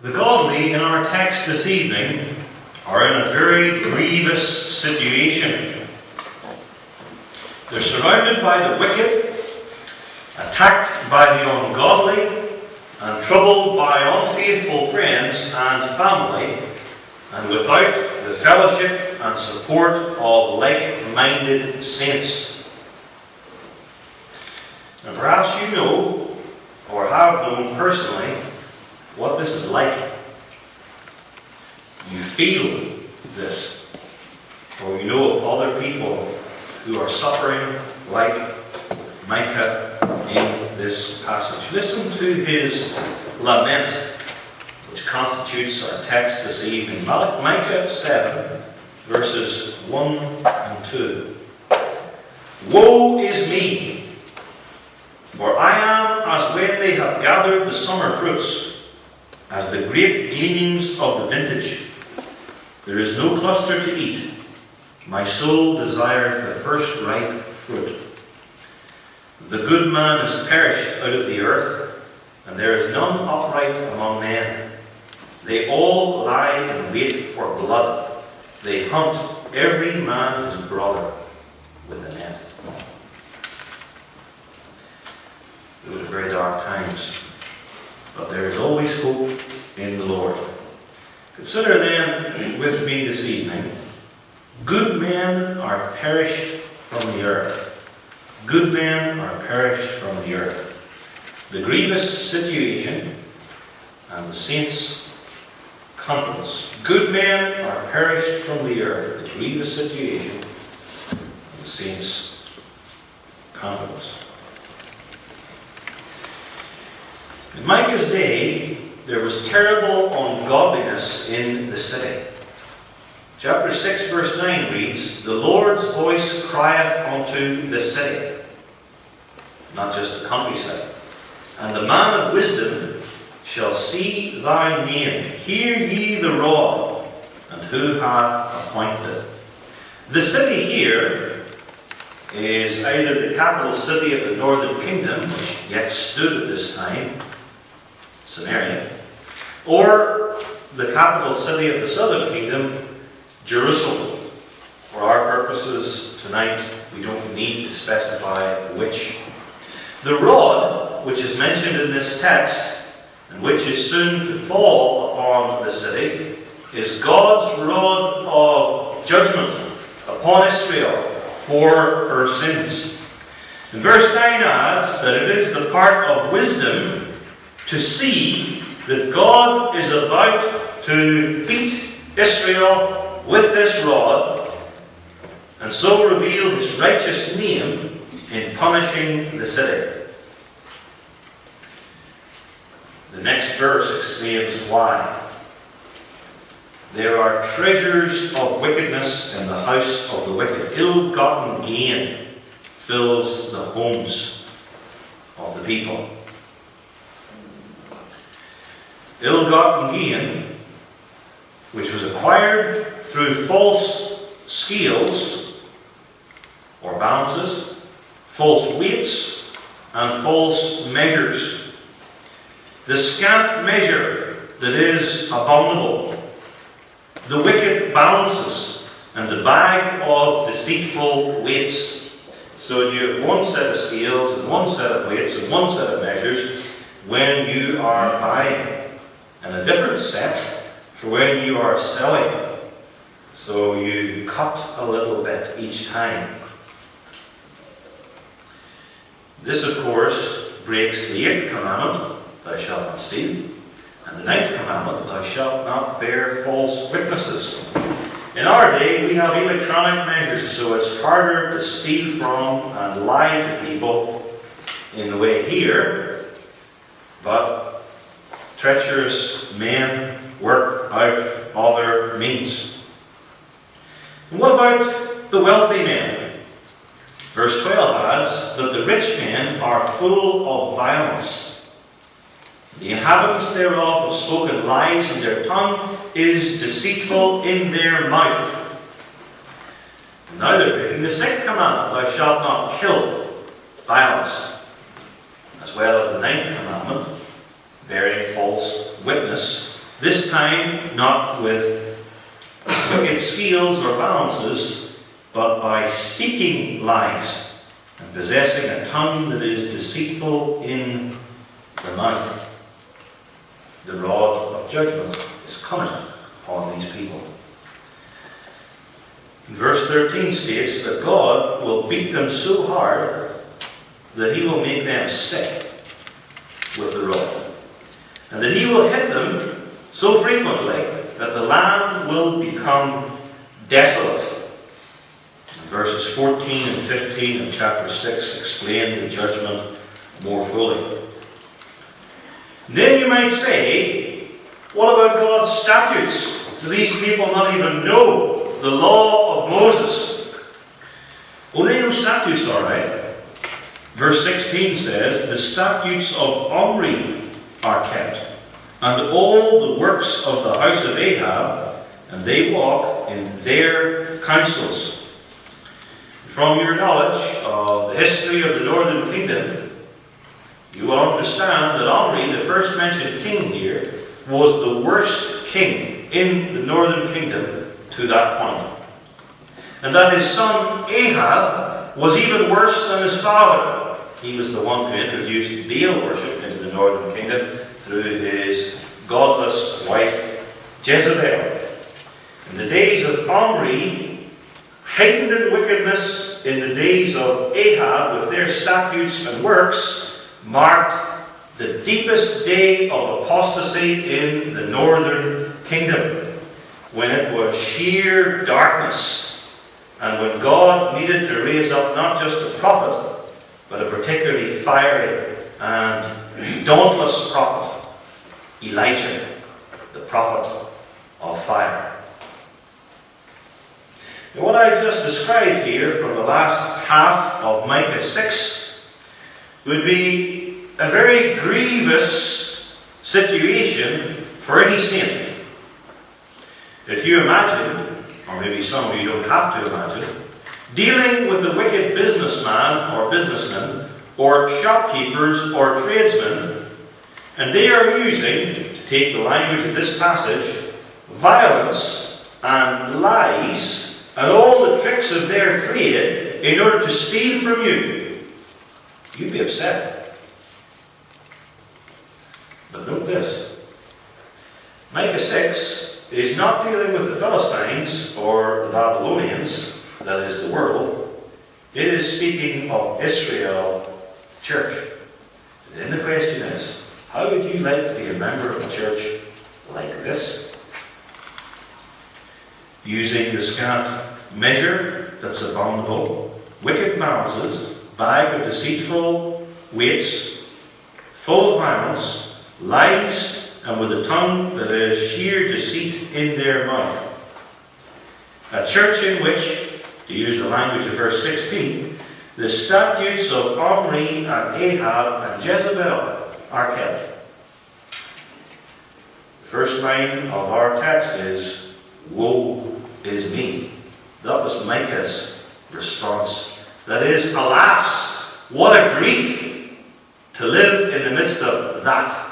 The godly in our text this evening are in a very grievous situation. They're surrounded by the wicked, attacked by the ungodly, and troubled by unfaithful friends and family, and without the fellowship and support of like-minded saints. And perhaps you know, or have known personally, what this is like. You feel this, or you know of other people who are suffering like Micah in this passage. Listen to his lament, which constitutes our text this evening. Micah 7, verses 1 and 2. Woe is me! For I am as when they have gathered the summer fruits, as the grape gleanings of the vintage. There is no cluster to eat. My soul desired the first ripe fruit. The good man is perished out of the earth, and there is none upright among men. They all lie in wait for blood. They hunt every man his brother with a net. Those are very dark times, but there is always hope in the Lord. Consider then with me this evening, good men are perished from the earth. Good men are perished from the earth. The grievous situation and the saints' confidence. Good men are perished from the earth. The grievous situation and the saints' confidence. In Micah's day, there was terrible ungodliness in the city. Chapter 6, verse 9 reads, The Lord's voice crieth unto the city. Not just the countryside. And the man of wisdom shall see thy name. Hear ye the rod, and who hath appointed it. The city here is either the capital city of the northern kingdom, which yet stood at this time, Samaria, or the capital city of the southern kingdom, Jerusalem. For our purposes tonight, we don't need to specify which. The rod, which is mentioned in this text, and which is soon to fall upon the city, is God's rod of judgment upon Israel for her sins. And verse 9 adds that it is the part of wisdom to see that God is about to beat Israel with this rod, and so reveal his righteous name in punishing the city. The next verse explains why. There are treasures of wickedness in the house of the wicked. Ill-gotten gain fills the homes of the people. Ill-gotten gain, which was acquired through false scales or balances, false weights, and false measures. The scant measure that is abominable, the wicked balances, and the bag of deceitful weights. So you have one set of scales, and one set of weights, and one set of measures when you are buying, and a different set for when you are selling. So you cut a little bit each time. This, of course, breaks the 8th commandment, thou shalt not steal, and the 9th commandment, thou shalt not bear false witnesses. In our day, we have electronic measures, so it's harder to steal from and lie to people in the way here, but treacherous men work out other means. And what about the wealthy men? Verse 12 adds that the rich men are full of violence. The inhabitants thereof have spoken lies, and their tongue is deceitful in their mouth. And now they're breaking the 6th commandment, thou shalt not kill. Violence. As well as the 9th commandment, bearing false witness This time not with wicked scales or balances, but by speaking lies and possessing a tongue that is deceitful in the mouth. The rod of judgment is coming upon these people. And verse 13 states that God will beat them so hard that he will make them sick with the rod, and that he will hit them so frequently that the land will become desolate. And verses 14 and 15 of chapter 6 explain the judgment more fully. Then you might say, what about God's statutes? Do these people not even know the law of Moses? Well, they know statutes all right. Verse 16 says, the statutes of Omri are kept, and all the works of the house of Ahab, and they walk in their counsels. From your knowledge of the history of the northern kingdom, you will understand that Omri, the first mentioned king here, was the worst king in the northern kingdom to that point. And that his son Ahab was even worse than his father. He was the one who introduced Baal worship into the northern kingdom through his godless wife Jezebel. In the days of Omri, heightened in wickedness in the days of Ahab with their statutes and works, marked the deepest day of apostasy in the northern kingdom, when it was sheer darkness, and when God needed to raise up not just a prophet, but a particularly fiery and dauntless prophet, Elijah, the prophet of fire. Now, what I just described here from the last half of Micah 6 would be a very grievous situation for any saint. If you imagine, or maybe some of you don't have to imagine, dealing with a wicked businessman or businessman, or shopkeepers or tradesmen, and they are using, to take the language of this passage, violence and lies and all the tricks of their trade in order to steal from you, you'd be upset. But note this, Micah 6 is not dealing with the Philistines or the Babylonians, that is the world. It is speaking of Israel, the church. And then the question is, how would you like to be a member of a church like this? Using the scant measure that's abominable, wicked balances, bag of deceitful weights, full of violence, lies, and with a tongue that is sheer deceit in their mouth. A church in which, to use the language of verse 16, the statutes of Omri and Ahab and Jezebel are kept. The first line of our text is, woe is me. That was Micah's response. That is, alas, what a grief to live in the midst of that.